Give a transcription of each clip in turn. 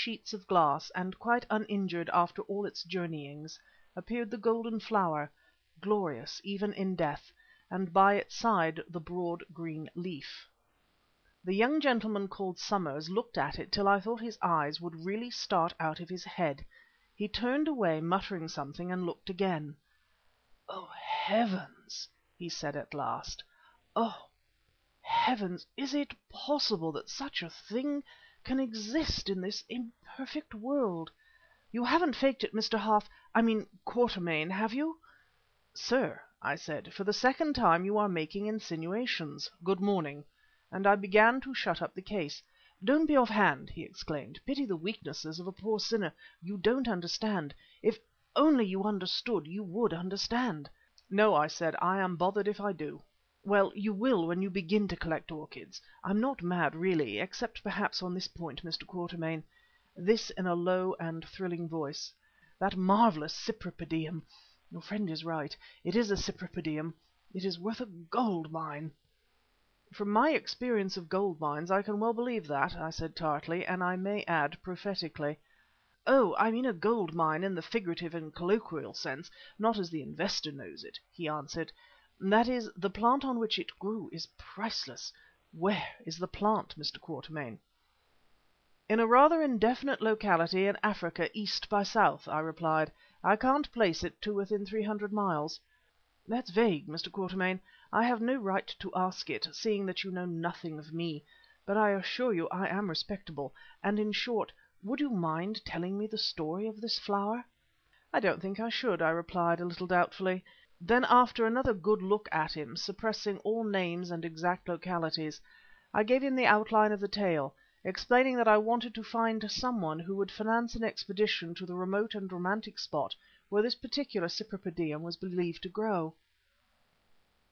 sheets of glass, and quite uninjured after all its journeyings, appeared the golden flower, glorious even in death, and by its side the broad green leaf. The young gentleman called Somers looked at it till I thought his eyes would really start out of his head. He turned away, muttering something, and looked again. "Oh, heavens!" he said at last. "Oh, heavens! Is it possible that such a thing can exist in this imperfect world? You haven't faked it, Mr. Quatermain, have you?" "Sir," I said, "for the second time you are making insinuations. Good morning," and I began to shut up the case. "Don't be offhand," he exclaimed. "Pity the weaknesses of a poor sinner. You don't understand. If only you understood, you would understand." "No," I said, "I am bothered if I do." "Well, you will when you begin to collect orchids. I'm not mad really, except perhaps on this point, Mr. Quatermain," this in a low and thrilling voice. "That marvellous Cypripedium. Your friend is right. It is a Cypripedium. It is worth a gold mine." "From my experience of gold mines I can well believe that," I said tartly, and I may add prophetically. "Oh, I mean a gold mine in the figurative and colloquial sense, not as the investor knows it," he answered. "That is, the plant on which it grew is priceless. Where is the plant, Mr. Quatermain?" "In a rather indefinite locality in Africa, east by south," I replied. "I can't place it to within 300 miles." "That's vague, Mr. Quatermain. I have no right to ask it, seeing that you know nothing of me, but I assure you I am respectable, and in short, would you mind telling me the story of this flower?" "I don't think I should," I replied, a little doubtfully. Then after another good look at him, suppressing all names and exact localities, I gave him the outline of the tale, explaining that I wanted to find someone who would finance an expedition to the remote and romantic spot where this particular Cypripedium was believed to grow.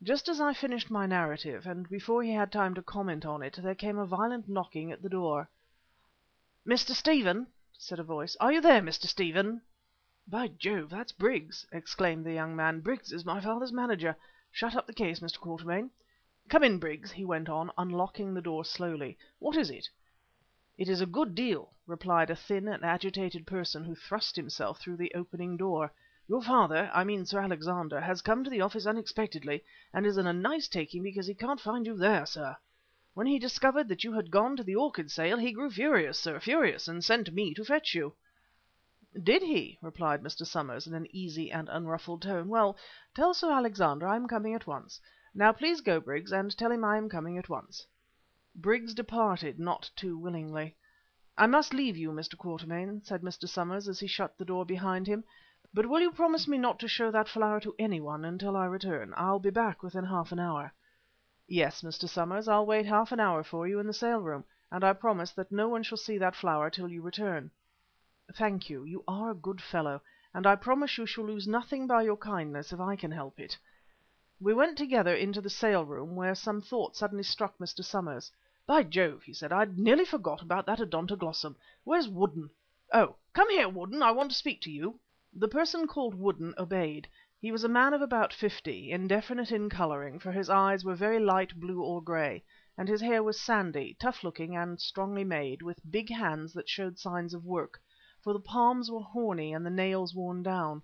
Just as I finished my narrative, and before he had time to comment on it, there came a violent knocking at the door. "Mr. Stephen," said a voice. "Are you there, Mr. Stephen?" "By Jove, that's Briggs!" exclaimed the young man. "Briggs is my father's manager. Shut up the case, Mr. Quatermain. Come in, Briggs," he went on, unlocking the door slowly. "What is it?" "It is a good deal," replied a thin and agitated person who thrust himself through the opening door. "Your father, I mean Sir Alexander, has come to the office unexpectedly, and is in a nice taking because he can't find you there, sir. When he discovered that you had gone to the orchid sale, he grew furious, sir, furious, and sent me to fetch you." "Did he?" replied Mr. Somers in an easy and unruffled tone. "Well, tell Sir Alexander I am coming at once. Now please go, Briggs, and tell him I am coming at once." Briggs departed, not too willingly. "I must leave you, Mr. Quatermain," said Mr. Somers as he shut the door behind him, "but will you promise me not to show that flower to anyone until I return? I'll be back within half an hour." "Yes, Mr. Somers, I'll wait half an hour for you in the sale room, and I promise that no one shall see that flower till you return." "Thank you. You are a good fellow, and I promise you shall lose nothing by your kindness if I can help it." We went together into the sale room, where some thought suddenly struck Mr. Somers. "By Jove!" he said, "I'd nearly forgot about that Odontoglossum. Where's Woodden? Oh, come here, Woodden, I want to speak to you." The person called Woodden obeyed. He was a man of about 50, indefinite in colouring, for his eyes were very light blue or grey, and his hair was sandy, tough looking and strongly made, with big hands that showed signs of work, for the palms were horny and the nails worn down.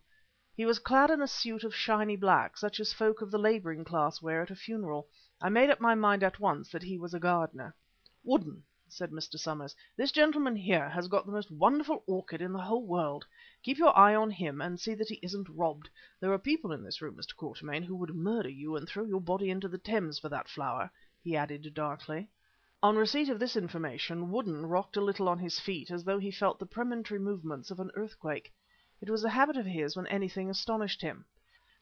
He was clad in a suit of shiny black, such as folk of the labouring class wear at a funeral. I made up my mind at once that he was a gardener. "Woodden," said Mr. Somers, "this gentleman here has got the most wonderful orchid in the whole world. Keep your eye on him and see that he isn't robbed. There are people in this room, Mr. Quatermain, who would murder you and throw your body into the Thames for that flower," he added darkly. On receipt of this information, Woodden rocked a little on his feet as though he felt the premonitory movements of an earthquake. It was a habit of his when anything astonished him.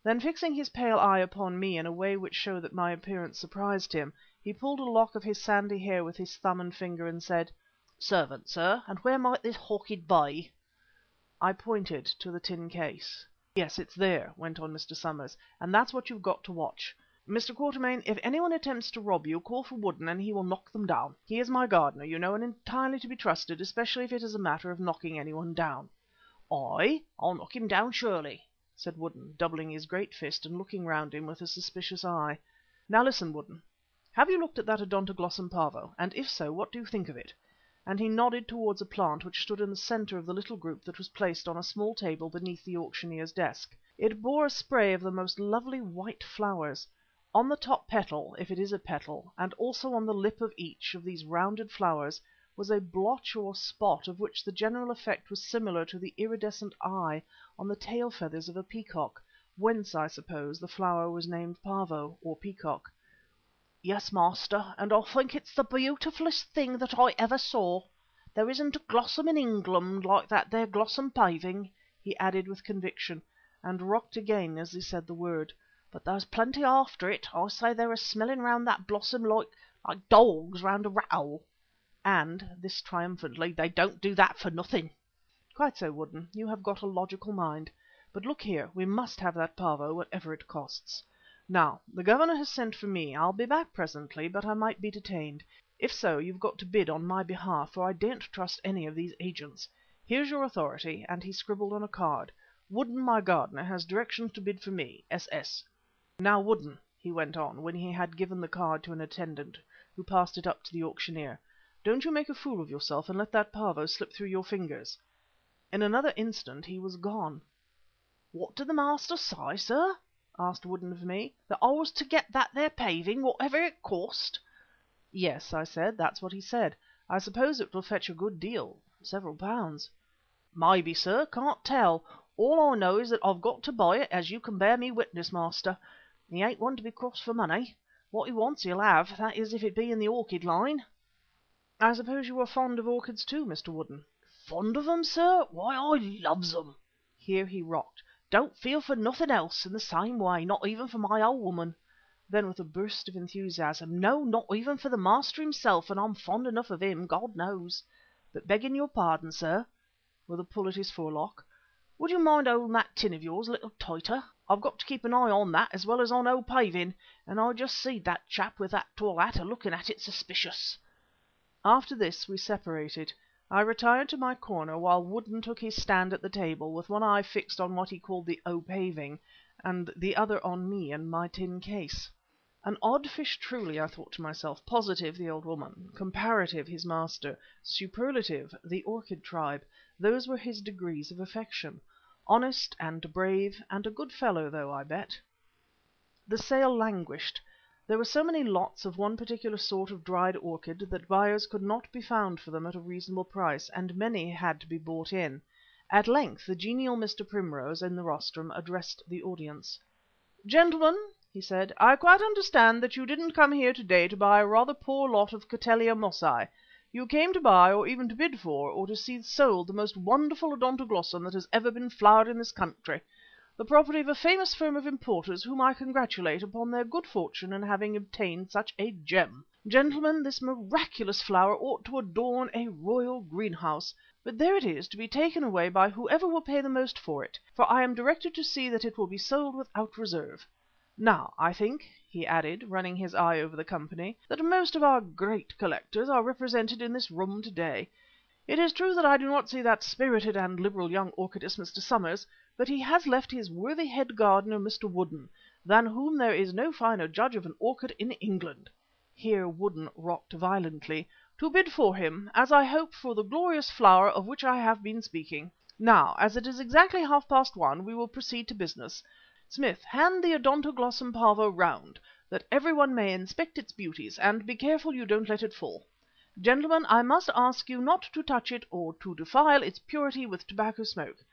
Then fixing his pale eye upon me in a way which showed that my appearance surprised him, he pulled a lock of his sandy hair with his thumb and finger and said: "Servant, sir, and where might this orchid be?" I pointed to the tin case. "Yes, it's there," went on Mr. Somers, "and that's what you've got to watch. Mr. Quatermain, if anyone attempts to rob you, call for Woodden and he will knock them down. He is my gardener, you know, and entirely to be trusted, especially if it is a matter of knocking anyone down." "Aye, I'll knock him down surely," said Woodden, doubling his great fist and looking round him with a suspicious eye. "Now listen, Woodden. Have you looked at that Odontoglossum Pavo, and if so, what do you think of it?" and he nodded towards a plant which stood in the centre of the little group that was placed on a small table beneath the auctioneer's desk. It bore a spray of the most lovely white flowers. On the top petal, if it is a petal, and also on the lip of each of these rounded flowers, was a blotch or spot of which the general effect was similar to the iridescent eye on the tail feathers of a peacock, whence, I suppose, the flower was named Pavo, or peacock. "Yes, master, and I think it's the beautifullest thing that I ever saw. There isn't a blossom in England like that there blossom paving," he added with conviction, and rocked again as he said the word. "But there's plenty after it. I say they're a smelling round that blossom like dogs round a rat-hole." And, this triumphantly, "they don't do that for nothing." "Quite so, Woodden. You have got a logical mind. But look here, we must have that Pavo, whatever it costs. Now, the Governor has sent for me. I'll be back presently, but I might be detained. If so, you've got to bid on my behalf, for I daren't trust any of these agents. Here's your authority," and he scribbled on a card. "Woodden, my gardener, has directions to bid for me. SS. Now, Woodden," he went on, when he had given the card to an attendant, who passed it up to the auctioneer, "don't you make a fool of yourself and let that Pavo slip through your fingers." In another instant he was gone. "What did the master say, sir?" asked Woodden of me. "That I was to get that there paving, whatever it cost?" "Yes," I said, "that's what he said. I suppose it will fetch a good deal, several pounds." "Maybe, sir, can't tell. All I know is that I've got to buy it, as you can bear me witness, master. He ain't one to be cross for money. What he wants he'll have, that is if it be in the orchid line." "I suppose you are fond of orchids too, Mr. Woodden?" "Fond of 'em, sir? Why, I loves 'em." Here he rocked. "Don't feel for nothing else in the same way, not even for my old woman." Then with a burst of enthusiasm, "No, not even for the master himself, and I'm fond enough of him, God knows. But begging your pardon, sir," with a pull at his forelock, "would you mind holding that tin of yours a little tighter? I've got to keep an eye on that as well as on old paving, and I just seed that chap with that tall hat a looking at it suspicious." After this we separated. I retired to my corner, while Woodden took his stand at the table, with one eye fixed on what he called the "O paving," and the other on me and my tin case. An odd fish truly, I thought to myself. Positive, the old woman; comparative, his master; superlative, the orchid tribe. Those were his degrees of affection. Honest and brave, and a good fellow though, I bet. The sale languished. There were so many lots of one particular sort of dried orchid that buyers could not be found for them at a reasonable price, and many had to be bought in. At length the genial Mr. Primrose, in the rostrum, addressed the audience. "Gentlemen," he said, "I quite understand that you didn't come here to-day to buy a rather poor lot of Cattleya Mossae. You came to buy, or even to bid for, or to see sold the most wonderful Odontoglossum that has ever been flowered in this country, the property of a famous firm of importers whom I congratulate upon their good fortune in having obtained such a gem. Gentlemen, this miraculous flower ought to adorn a royal greenhouse, but there it is to be taken away by whoever will pay the most for it, for I am directed to see that it will be sold without reserve. Now, I think," he added, running his eye over the company, "that most of our great collectors are represented in this room to-day. It is true that I do not see that spirited and liberal young orchidist, Mr. Somers, but he has left his worthy head gardener, Mr. Woodden, than whom there is no finer judge of an orchid in England," here Woodden rocked violently, "to bid for him, as I hope, for the glorious flower of which I have been speaking. Now, as it is exactly 1:30, we will proceed to business. Smith, hand the Odontoglossum Pavo round, that everyone may inspect its beauties, and be careful you don't let it fall. Gentlemen, I must ask you not to touch it or to defile its purity with tobacco smoke.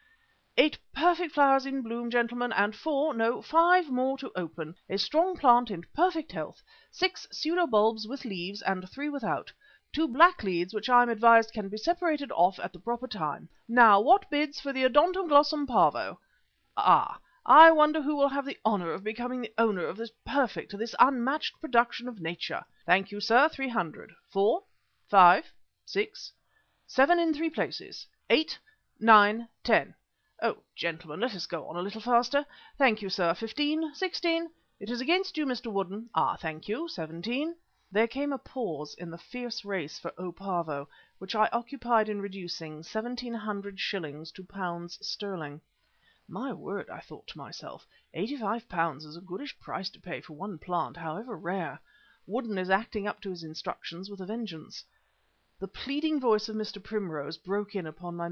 8 perfect flowers in bloom, gentlemen, and 4, no, 5 more to open. A strong plant in perfect health. 6 pseudo bulbs with leaves and 3 without. 2 black leads which I am advised can be separated off at the proper time. Now, what bids for the Odontoglossum Pavo? Ah, I wonder who will have the honour of becoming the owner of this perfect, this unmatched production of nature. Thank you, sir, 300. 4, 5, 6, 7 in 3 places, 8, 9, 10. Oh, gentlemen, let us go on a little faster. Thank you, sir, 15, 16. It is against you, Mr. Woodden. Ah, thank you, 17. There came a pause in the fierce race for O Pavo, which I occupied in reducing 1,700 shillings to pounds sterling. My word, I thought to myself, £85 is a goodish price to pay for one plant, however rare. Woodden is acting up to his instructions with a vengeance. The pleading voice of Mr. Primrose broke in upon my